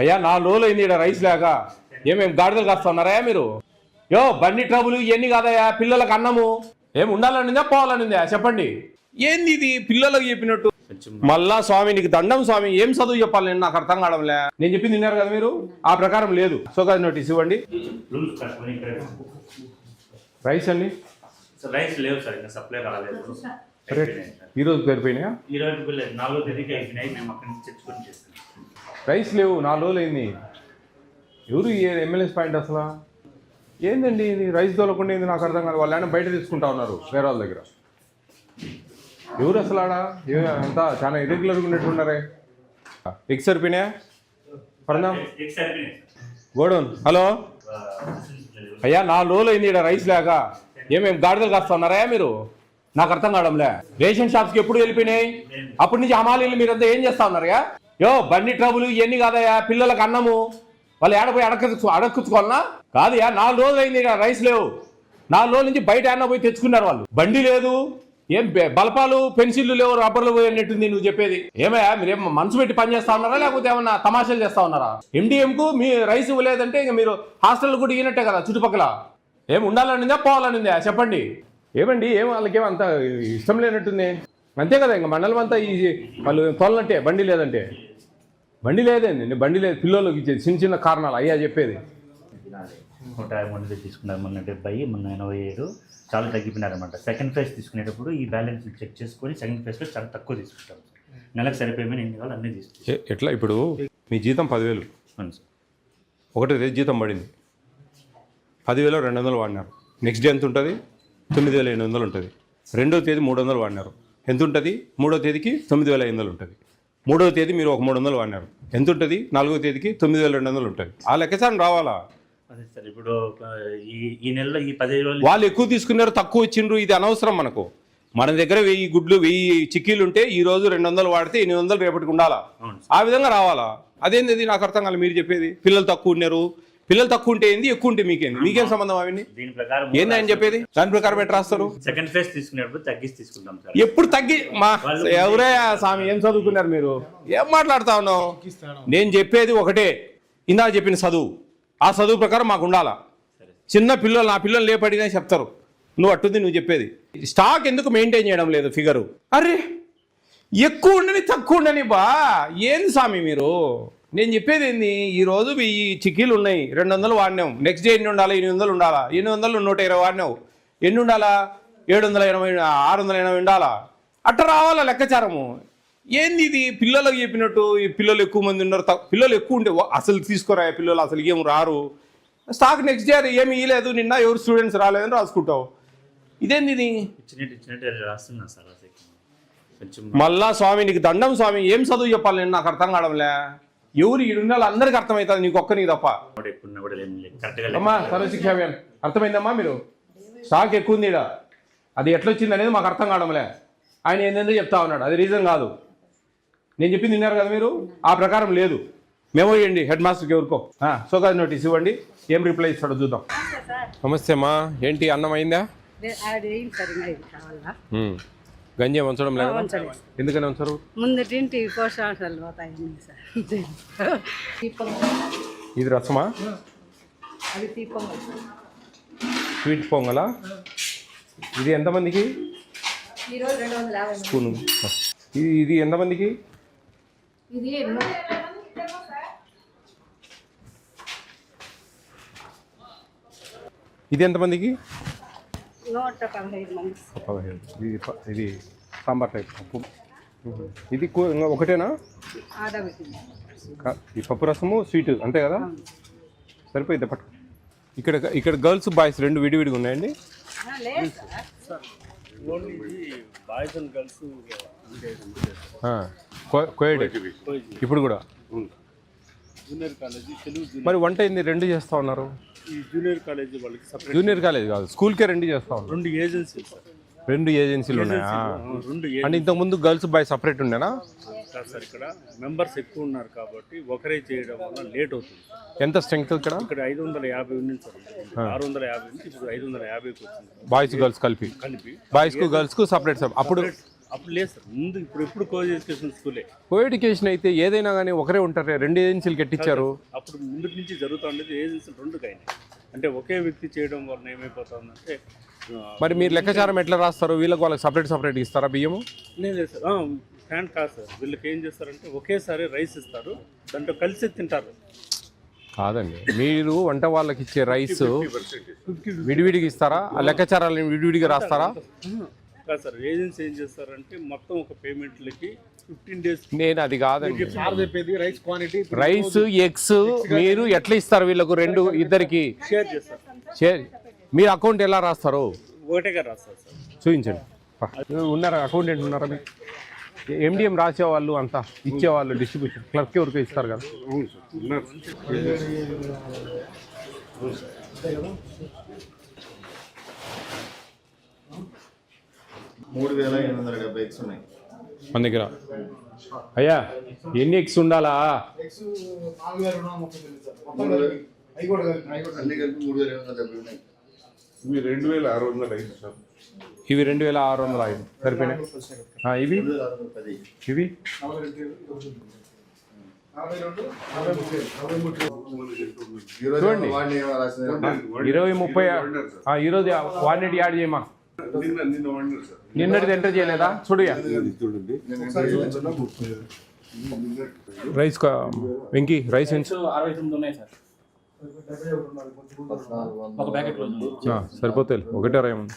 అయ్యా 4 రోజులు అయింది ఇక్కడ రైస్ లేక. ఏమేమి గాడిదలు కాస్తున్నారా మీరు? యో బండి ట్రబుల్ ఇవన్నీ కాదయ్యా, పిల్లలకు అన్నము ఏమి ఉండాలనిందా పోవాలనిందా చెప్పండి. ఏంది ఇది పిల్లలకు చెప్పినట్టు? మళ్ళా స్వామి నీకు దండం స్వామి, ఏం చదువు చెప్పాలి నేను, నాకు అర్థం కావడంలే. నేను చెప్పింది విన్నారు కదా మీరు, ఆ ప్రకారం లేదు. సోకాజ్ నోటీస్ ఇవ్వండి. రైస్ అండి రైస్ లేవు సార్, ఇంకా సప్లై రాలేదు. ఈరోజు సరిపోయినాయా? ఈ రోజు 4వ తేదీకి అయిపోయినాయి, మేము అక్కడి నుంచి తెచ్చుకొని చేస్తున్నాం. రైస్ లేవు 4 రోజులు అయింది. ఎవరు ఎమ్మెల్యేస్ పాయింట్ అసలు ఏందండి ఇది? రైస్ దొరకకుండా ఏంది నాకు అర్థం కాదు. వాళ్ళు ఆయన బయట తీసుకుంటా ఉన్నారు వేరే వాళ్ళ దగ్గర. ఎవరు అసలు ఆడ అంతా చాలా ఇరెగ్యులర్గా ఉన్నట్టున్నారే. ఎగ్స్ సరిపోయినాయా? పడదాం గోడౌన్. హలో అయ్యా 4 రోజులు అయింది ఇక్కడ రైస్ లేక. ఏమేమి గాడిదలు కాస్తున్నారా మీరు? నాకు అర్థం కావడంలే. రేషన్ షాప్స్కి ఎప్పుడు వెళ్ళిపోయినాయి? అప్పటి నుంచి హమాలీలు మీరంతా ఏం చేస్తా ఉన్నారయ్యా? యో బండి ట్రబుల్ ఇవన్నీ కాదయ్యా, పిల్లలకు అన్నము వాళ్ళు ఏడపోయి అడక్కుచ్చుకోవాలన్నా కాదయ్యా. 4 రోజులు అయింది ఇక్కడ రైస్ లేవు. 4 రోజుల నుంచి బయట ఏమన్నా పోయి తెచ్చుకున్నారు వాళ్ళు. బండి లేదు, ఏం బల్పాలు పెన్సిళ్ళు లేవు, రబ్బర్లు పోయి అన్నట్టుంది నువ్వు చెప్పేది. ఏమయ్యా మీరేం మనసు పెట్టి పని చేస్తా ఉన్నారా లేకపోతే ఏమన్నా తమాషాలు చేస్తా ఉన్నారా? ఎండిఎంకు మీ రైస్ ఇవ్వలేదంటే ఇక మీరు హాస్టల్ కూడా ఇవ్వనట్టే కదా చుట్టుపక్కల. ఏం ఉండాలనిందా పోవాలనిందా చెప్పండి. ఏమండి ఏం వాళ్ళకేమో అంత ఇష్టం లేనట్టుంది అంతే కదా. ఇంకా మండలం అంతా ఈ వాళ్ళు తోలనట్టే బండి లేదంటే. బండి లేదండి, బండి లేదు పిల్లలకి ఇచ్చేది చిన్న చిన్న కారణాలు అయ్యా చెప్పేది. 150 తీసుకున్నారు, మొన్న 70, మొన్న 87 చాలా తగ్గిపోయినారనమాట. సెకండ్ ఫేజ్ తీసుకునేటప్పుడు ఈ బ్యాలెన్స్ చెక్ చేసుకొని సెకండ్ ఫేజ్లో చాలా తక్కువ తీసుకుంటాం. నెలకు సరిపోయి ఎన్ని కావాలి అన్నీ తీసుకుంటాం. ఎట్లా ఇప్పుడు మీ జీతం 10,000 అవును సార్. ఒకటో తేదీ జీతం పడింది, 10,200 వాడినారు. నెక్స్ట్ డే ఎంత ఉంటుంది? 9,800 ఉంటుంది. రెండో తేదీ 300 వాడినారు, ఎంత ఉంటుంది? మూడో తేదీకి 9,500 ఉంటుంది. మూడవ తేదీ మీరు ఒక 300 వాడినారు, ఎంత ఉంటుంది? 4వ తేదీకి 9,200 ఉంటుంది. ఆ లెక్కసారి రావాలా? అదే సార్, ఇప్పుడు ఈ నెలలో ఈ 10 రోజులు వాళ్ళు ఎక్కువ తీసుకున్నారు, తక్కువ ఇచ్చిండ్రు, ఇది అనవసరం మనకు. మన దగ్గర 1000 గుడ్లు 1000 చిక్కీలు ఉంటే ఈ రోజు 200 వాడితే 800 రేపటికి ఉండాలా. ఆ విధంగా రావాలా? అదేంది నాకు అర్థం కాదు మీరు చెప్పేది. పిల్లలు తక్కువ ఉన్నారు, పిల్లలు తక్కువ ఉంటే ఏంది, ఎక్కువ ఉంటే మీకేంది? మీకేం సంబంధం అవన్నీ? దీని ప్రకారం ఏంది ఆయన చెప్పేది? దాని ప్రకారం ఎట్లా రాస్తారు? సెకండ్ ఫేజ్ తీసుకునేటప్పుడు తగ్గిసి తీసుకుంటాం సార్. ఎప్పుడు తగ్గి మా ఎవరే స్వామి ఏం చదువుకున్నారు మీరు? ఏం మాట్లాడుతా ఉన్నావు? నేను చెప్పేది ఒకటే, ఇందాక చెప్పిన చదువు, ఆ చదువు ప్రకారం మాకు ఉండాలా. చిన్న పిల్లలు నా పిల్లలు లేపడినా చెప్తారు, నువ్వు అట్టుంది నువ్వు చెప్పేది. స్టాక్ ఎందుకు మెయింటైన్ చేయడం లేదు ఫిగరు? అరే ఎక్కువ ఉండని తక్కువ ఉండని బా ఏంది స్వామి మీరు? నేను చెప్పేది ఏంది, ఈరోజు 1000 చిక్కీలు ఉన్నాయి, 200 వాడినావు. నెక్స్ట్ డే ఎన్ని ఉండాలా? 800 ఉండాలా? 800 120 వాడినావు, ఎన్ని ఉండాలా? 780 680 ఉండాలా? అట్ట రావాలా లెక్కచారము. ఏంది ఇది? పిల్లలకు చెప్పినట్టు ఈ పిల్లలు ఎక్కువ మంది ఉన్నారు, పిల్లలు ఎక్కువ ఉంటే అసలు తీసుకోరా పిల్లలు, అసలు ఏం రారు. స్టాక్ నెక్స్ట్ డే ఏమి ఇవ్వలేదు, నిన్న ఎవరు స్టూడెంట్స్ రాలేదని రాసుకుంటావు. ఇదేంది ఇది? ఇచ్చినట్టు రాస్తున్నా సార్. మళ్ళా స్వామి నీకు దండం స్వామి, ఏం చదువు చెప్పాలి నేను, నాకు అర్థం కావడంలే. ఎవరు ఈడున్న అందరికి అర్థమవుతుంది, నీకు ఒక్కరికి తప్ప. అమ్మా సర్వశిక్ష అర్థమైందమ్మా మీరు? స్టాక్ ఎక్కువ ఉంది ఇక్కడ, అది ఎట్లొచ్చింది అనేది మాకు అర్థం కావడంలే. ఆయన ఏంటంటే చెప్తా ఉన్నాడు, అది రీజన్ కాదు. నేను చెప్పింది విన్నారు కదా మీరు, ఆ ప్రకారం లేదు. మెమో ఇవ్వండి హెడ్ మాస్టర్కి ఎవరికో. సోకాజ్ నోటీస్ ఇవ్వండి, ఏం రిప్లై ఇస్తాడో చూద్దాం. నమస్తే అమ్మా, ఏంటి అన్నం అయిందా? గంజి ఉంచడం లేదు, ఎందుకని ఉంచరు? ముందటింటి పోషకాలు పోతాయి సార్. ఇది రసమా? స్వీట్ పొంగలా? ఇది ఎంతమందికి? స్పూన్. ఇది ఎంతమందికి? ఇది ఎంతమందికి? 115. ఇది సాంబార్ టైప్ పప్పు. ఇది ఒకటేనా? ఈ పప్పు రసము స్వీట్ అంతే కదా, సరిపోయింది. పట్టు. ఇక్కడ గర్ల్స్ బాయ్స్ రెండు విడివిడిగా ఉన్నాయండి. కోయడ్ ఇప్పుడు కూడా. మరి వంట ఏంది రెండు చేస్తా ఉన్నారు? జూనియర్ కాలేజీ వాళ్ళకి సపరేట్. జూనియర్ కాలేజ్ కాదు, స్కూల్కే రెండు చేస్తా ఉన్నారు. రెండు ఏజెన్సీలు ఉన్నాయా? అంటే ఇంతకు ముందు గర్ల్స్ బాయ్స్ సపరేట్ ఉండేనా? సార్ ఇక్కడ మెంబర్స్ ఎక్కువ ఉన్నారు కాబట్టి ఒకరే చేయడం వల్ల లేట్ అవుతుంది. ఎంత స్ట్రెంగ్త్ ఇక్కడ? ఇక్కడ 550 ఉంది సార్, 650 నుంచి ఇప్పుడు 550కి వచ్చింది. బాయ్స్ గర్ల్స్ కలిపి బాయ్స్ కు గర్ల్స్ కు సపరేట్. అప్పుడు అప్పుడు లేదు సార్, ముందు ఇప్పుడు కో ఎడ్యుకేషన్ స్కూలే. కో ఎడ్యుకేషన్ అయితే ఏదైనా కానీ ఒకరే ఉంటారు, 2 ఏజెన్సీలు కట్టించారు. అప్పుడు ముందు నుంచి జరుగుతూ ఉండేది ఏజెన్సీలు 2 అయినాయి. అంటే ఒకే వ్యక్తి చేయడం వలన ఏమైపోతుందంటే మరి మీరు లెక్కాచారం ఎట్లా రాస్తారు? వీళ్ళకి వాళ్ళకి సపరేట్ ఇస్తారా బియ్యము? లేదు సార్, ఫ్యాన్ కాదు సార్. వీళ్ళకి ఏం చేస్తారంటే ఒకేసారి రైస్ ఇస్తారు, దాంట్లో కలిసి తింటారు. కాదండి, మీరు వంట వాళ్ళకి ఇచ్చే రైస్ విడివిడిగా ఇస్తారా? ఆ లెక్కాచారాలను విడివిడిగా రాస్తారా? కాదు సార్, ఏజెన్సీ ఏం చేస్తారంటే మొత్తం ఒక పేమెంట్లకి 15 days. నేను అది కాదండి, చెప్పేది రైస్ క్వాంటిటీ, రైస్ ఎగ్స్ మీరు ఎట్లా ఇస్తారు వీళ్ళకు? ఇద్దరికి షేర్ చేస్తారు. మీరు అకౌంట్ ఎలా రాస్తారు? ఒకటేగా రాస్తారు సార్. చూపించండి. ఉన్నారా అకౌంటెంట్ ఉన్నారా మీకు? ఎండిఎం రాసేవాళ్ళు అంతా ఇచ్చేవాళ్ళు డిస్ట్రిబ్యూషన్ క్లర్క్ వరకు ఇస్తారు కదా. అవును సార్, ఉన్నారు. 3870 ఎగ్స్ ఉన్నాయి మన దగ్గర. అయ్యా ఎన్ని ఎగ్స్ ఉండాలా? అన్ని కలిపి 3870 ఉన్నాయి. ఇవి 2605 సార్. ఇవి 2605 సరిపోయినాయి. ఇవి 2610. ఇవి చూడండి, 20-30 ఈరోజు వాడినటి యాడ్ చేయమా. నిన్న వండారు సార్. నిన్నటిది ఎంటర్ చేయలేదా? చూడుయా చూడండి. రైస్ వెంకీ రైస్ ఎంత? 69 ఉన్నాయి సార్. ఒక ప్యాకెట్ సరిపోతాయి, ఒకటే రై ఉంది.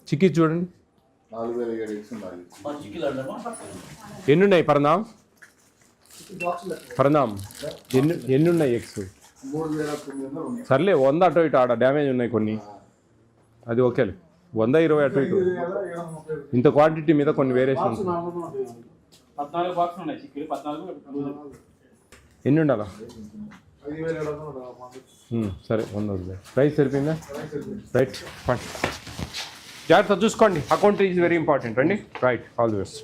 చిక్కీ చూడండి 4007 ఎగ్స్ ఉన్నాయి. ఎన్ని ఉన్నాయి పరందాం? ఎన్ని ఉన్నాయి ఎగ్స్? 3900 ఉన్నాయి. సర్లే 100 అటు ఇటు ఆడ డ్యామేజ్ ఉన్నాయి కొన్ని, అది ఓకేలే. 120 అటు ఇటు ఇంత క్వాంటిటీ మీద కొన్ని వేరియేషన్. 14 బాక్సులు ఉన్నాయి చిక్కులు. 14 ఎన్ని ఉండాలా? సరే 100 రైస్ సరిపోయిందా? Right fine. జాగ్రత్త చూసుకోండి, అకౌంట్ ఈజ్ వెరీ ఇంపార్టెంట్ అండి. Right, all the best.